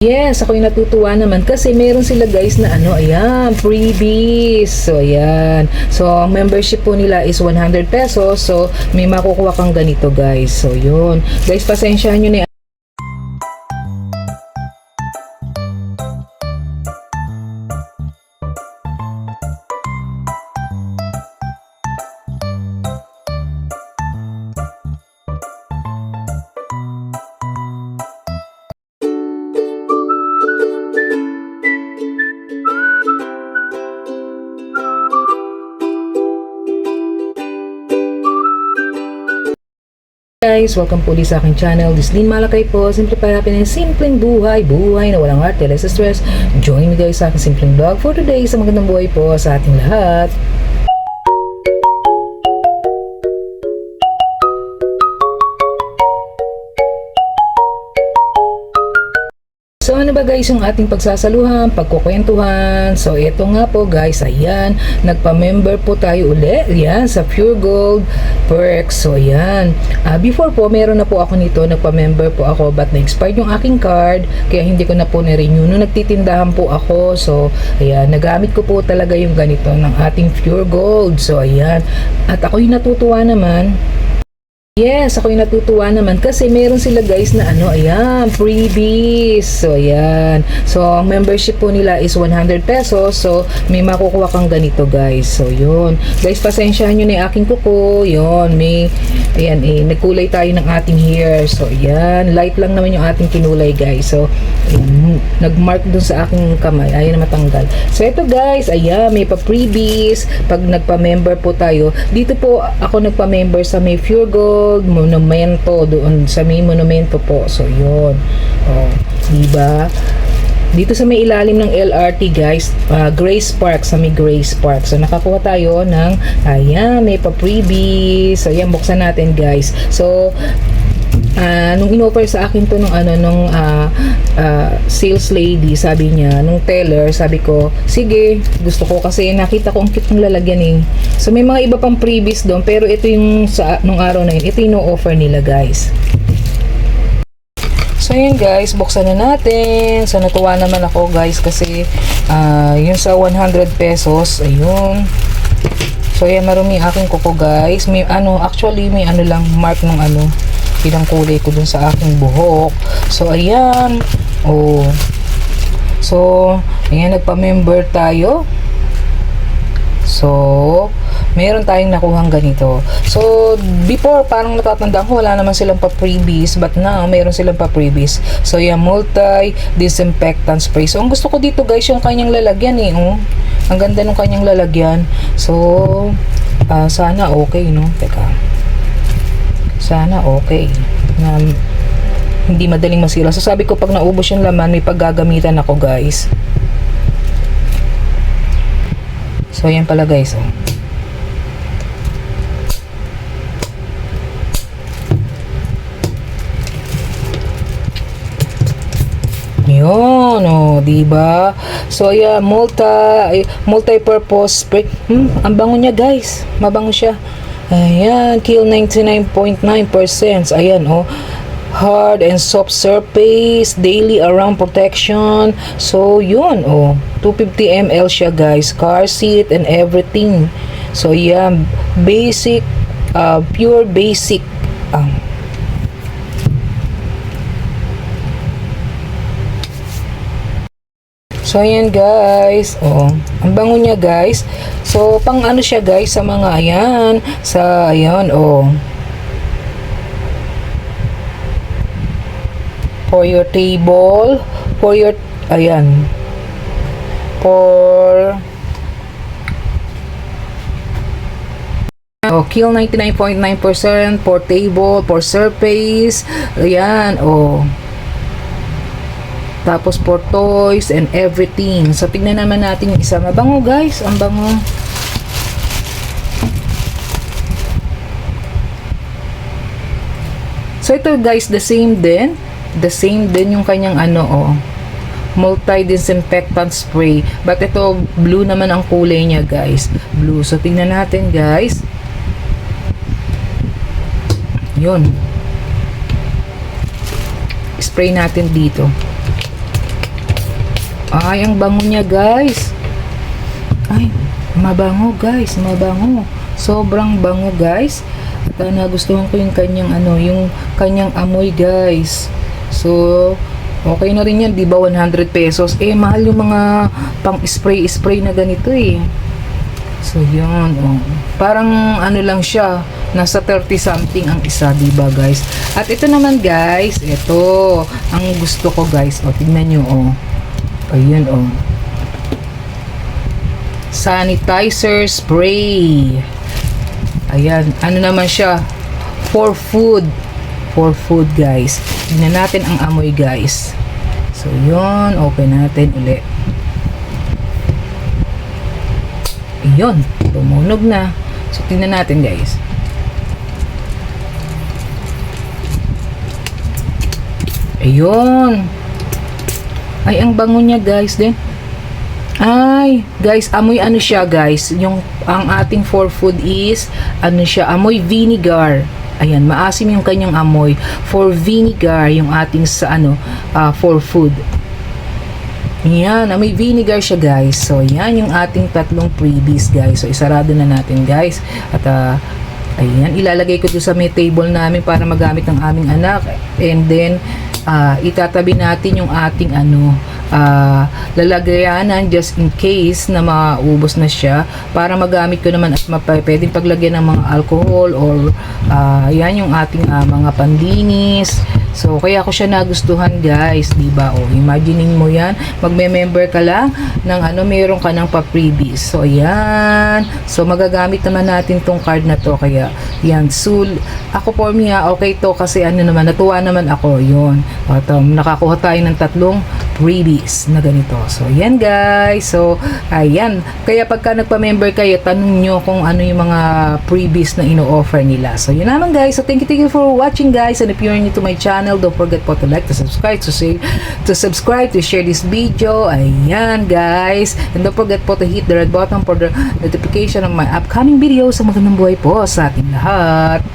Yes, ako'y natutuwa naman kasi meron sila guys na ayan, freebies. So, ayan. So, ang membership po nila is 100 pesos. So, may makukuha kang ganito guys. So, yun. Guys, pasensyahan nyo na. Guys, welcome po ulit sa aking channel. This is Lynn Malakay po. Simple para natin ng simpleng buhay. Buhay na walang arte, less stress. Join me guys sa aking simpleng vlog for today. Sa magandang buhay po sa ating lahat. So ano ba guys yung ating pagsasaluhan, pagkukwentuhan? So ito nga po guys, ayan, nagpa-member po tayo uli, ayan, sa Pure Gold Perks. So ayan, before po meron na po ako nito, nagpa-member po ako but na-expired yung aking card, kaya hindi ko na po na-renew nung nagtitindahan po ako. So ayan, nagamit ko po talaga yung ganito ng ating Pure Gold. So ayan, at ako'y natutuwa naman. Yes, ako'y natutuwa naman kasi meron sila guys na ayan, freebies. So, ayan. So, ang membership po nila is 100 pesos. So, may makukuha kang ganito guys. So, yun. Guys, pasensyahan nyo na yung aking kuko. Yun, may, ayan nagkulay tayo ng ating hair. So, ayan. Light lang naman yung ating kinulay guys. So, ayan, nag-mark dun sa aking kamay. Ayan na matanggal. So, ito guys, ayan, may pa-freebies. Pag nagpa-member po tayo, dito po ako nagpa-member sa may Pure Gold Monumento, doon sa may monumento po. So yun, diba dito sa may ilalim ng LRT guys, Grace Park, sa may Grace Park. So nakakuha tayo ng ayan, may pa-freebie. So ayan, buksan natin guys. So nung in-offer sa akin to nung sales lady, sabi niya, nung teller, sabi ko, sige, gusto ko kasi nakita ko ang cute ng lalagyan eh. So may mga iba pang freebies doon, pero ito yung nung araw na yun, ito yung offer nila guys. So yun guys, buksan na natin. So natuwa naman ako guys kasi yun sa 100 pesos, ayun. So yan, marumi aking kuko guys. May actually may lang mark ng pinang kulay ko dun sa aking buhok. So ayan, so ayan, nagpa-member tayo. So meron tayong nakuhang ganito. So before, parang natatandaan ko wala naman silang pa-freebies, but now meron silang pa-freebies. So yan, multi-disinfectant spray. So ang gusto ko dito guys, yung kanyang lalagyan ang ganda ng kanyang lalagyan. So sana okay, no? Teka, sana okay na hindi madaling masira. So sabi ko, pag naubos yung laman, may paggagamitan ako guys. So ayan pala guys, yun, diba? So ayan, multi-purpose spray. Ang bango niya guys, mabango siya. Ayan, kill 99.9%. Ayan, hard and soft surface, daily around protection. So, yun, 250 ml siya, guys. Car seat and everything. So, ayan, basic, pure basic. So ayan guys, ang bango niya guys. So pang siya guys sa mga ayan, for your table, for your ayan, for kill 99.9%, for table, for surface, ayan, tapos for toys and everything. So tingnan naman natin yung isa. Mabango guys, ang bango. So ito guys, the same din yung kanyang multi-disinfectant spray, but ito blue naman ang kulay niya guys, blue. So tingnan natin guys, yun, spray natin dito. Ay, ang bango niya guys. Ay, mabango guys, mabango. Sobrang bango guys. At nagustuhan ko yung kanyang yung kanyang amoy guys. So, okay na rin yan, di ba 100 pesos? Eh, mahal yung mga pang spray na ganito eh. So, yun. Oh. Parang lang siya, nasa 30 something ang isa, di ba guys? At ito naman guys, ito, ang gusto ko guys. O, tingnan nyo, oh. Ayan, oh. Sanitizer spray. Ayan, naman siya? For food. For food guys. Tingnan natin ang amoy guys. So, yun. Open natin ulit. Yun. Tumunog na. So, tingnan natin guys. Ayun. Ay, ang bango niya guys din. Ay, guys, amoy siya guys. Ang ating for food is, siya, amoy vinegar. Ayan, maasim yung kanyang amoy. For vinegar, yung ating sa for food. Yan, amoy vinegar siya guys. So, yan yung ating tatlong freebies guys. So, isarado na natin guys. At, ayan, ilalagay ko doon sa may table namin para magamit ng aming anak. And then, itatabi natin yung ating lalagayanan just in case na maubos na siya para magamit ko naman at pwedeng paglagyan ng mga alcohol or yan yung ating mga panlinis. So kaya ko siya nagustuhan guys, di ba? Oh, imaginein mo yan, magme-member ka lang ng meron ka ng pa-freebies. So ayan, so magagamit naman natin tong card na to, kaya yan, so ako for me okay to kasi naman, natuwa naman ako, yun. At nakakuha tayo ng tatlong freebies na ganito. So yan guys, so ayan, kaya pagka nagpa-member kayo, tanong nyo kung ano yung mga freebies na ino-offer nila. So yun naman guys, so thank you for watching guys, and if you're new to my channel, don't forget po to like, to subscribe, to share this video. Ayan guys, and don't forget po to hit the red button for the notification of my upcoming videos. Sa magandang buhay po sa ating lahat.